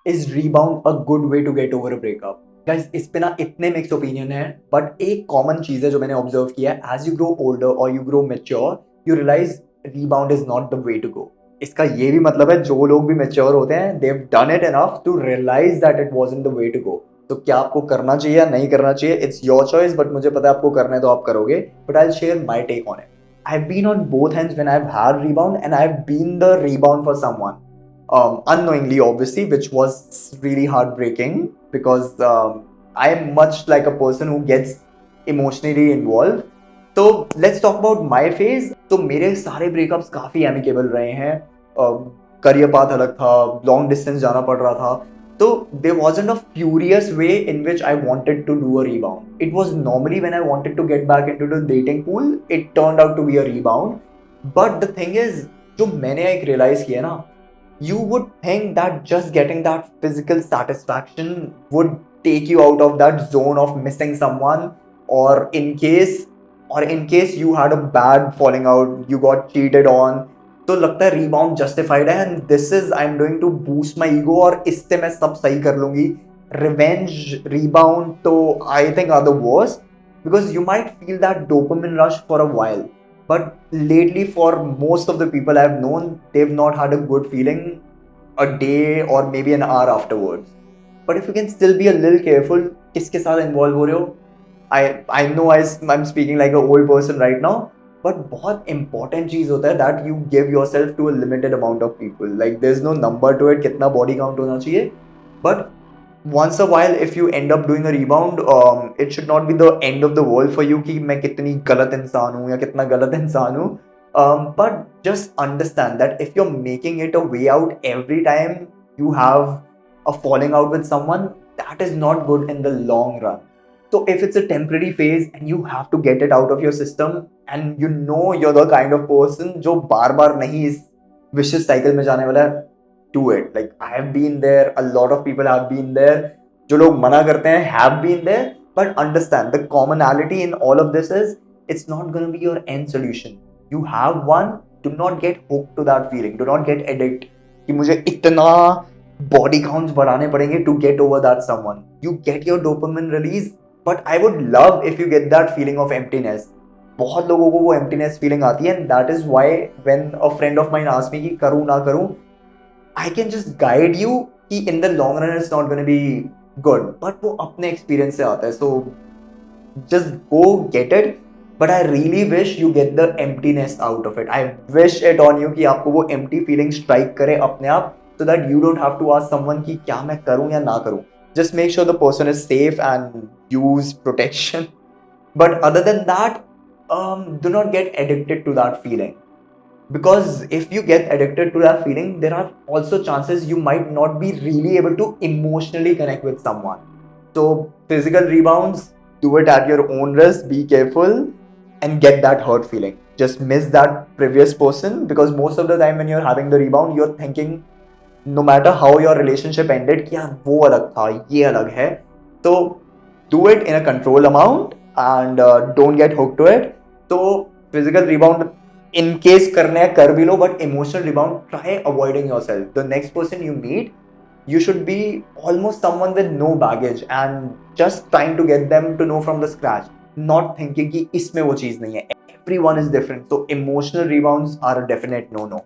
Is rebound a good way to get over a breakup? Guys, इस पे ना इतने मिक्स ओपिनियन है, बट एक कॉमन चीज है जो मैंने ऑब्जर्व किया है, एज यू ग्रो ओल्डर और you grow mature, you realise rebound is not the way to go. इसका ये भी मतलब है जो लोग भी मेच्योर होते हैं, they have done it enough to realise that it wasn't the way to go. तो क्या आपको करना चाहिए या नहीं करना चाहिए, इट्स योर चॉइस, बट मुझे पता है आपको करना है तो आप करोगे। But I will share my take on it. I've been on both ends when I've had rebound, and I've been the rebound for someone, unknowingly, obviously, which was really heartbreaking because I am much like a person who gets emotionally involved. तो let's talk about my phase. तो मेरे सारे breakups काफ़ी amicable रहे हैं। Career path अलग था, long distance जाना पड़ रहा था, so there wasn't a furious way in which I wanted to do a rebound. It was normally when I wanted to get back into the dating pool, it turned out to be a rebound. But the thing is, जो मैंने एक realize किया ना, you would think that just getting that physical satisfaction would take you out of that zone of missing someone, or in case you had a bad falling out, you got cheated on, तो लगता है rebound justified है, and this is I am going to boost my ego और इससे मैं सब सही कर लूंगी। रिवेंज, रीबाउंड तो I think are the worst, because you might feel that dopamine rush for a while, but lately for most of the people I've known, they've not had a good feeling a day or maybe an hour afterwards. But if you can still be a little careful किसके साथ involve हो रहे हो, I know I'm speaking like a old person right now, but बहुत important चीज होता है that you give yourself to a limited amount of people. Like there is no number to it कितना body count होना चाहिए, but once a while if you end up doing a rebound, it should not be the end of the world for you कि मैं कितनी गलत इंसान हूँ या कितना गलत इंसान हूँ। But just understand that if you're making it a way out every time you have a falling out with someone, that is not good in the long run. So if it's a temporary phase and you have to get it out of your system, and you know you're the kind of person जो बार बार नहीं इस vicious cycle में जाने वाला है, do it. Like I have been there, a lot of people have been there. जो लोग मना करते हैं have been there, but understand the commonality in all of this is it's not going to be your end solution. You have one, do not get hooked to that feeling. Do not get addicted कि मुझे इतना body counts बढ़ाने पड़ेंगे to get over that someone. You get your dopamine release, but I would love if you get that feeling of emptiness. बहुत लोगों को वो emptiness feeling आती है, and that is why when a friend of mine asked me कि करूँ ना करूँ, I can just guide you कि in the long run it's not going to be good, but वो अपने experience से आता है, so just go get it. But I really wish you get the emptiness out of it. I wish it on you कि आपको वो empty feeling strike करे अपने आप, so that you don't have to ask someone कि क्या मैं करूँ या ना करूँ. Just make sure the person is safe and use protection. But other than that, do not get addicted to that feeling. Because if you get addicted to that feeling, there are also chances you might not be really able to emotionally connect with someone. So physical rebounds, do it at your own risk, be careful, and get that hurt feeling. Just miss that previous person, because most of the time when you're having the rebound, you're thinking no matter how your relationship ended कि यार वो अलग था, ये अलग है. So do it in a controlled amount, and don't get hooked to it. So physical rebound in case करने हैं कर भी लो, but emotional rebound, try avoiding yourself. The next person you meet, you should be almost someone with no baggage and just trying to get them to know from the scratch, not thinking कि इसमें वो चीज़ नहीं है. Everyone is different, so emotional rebounds are a definite no-no.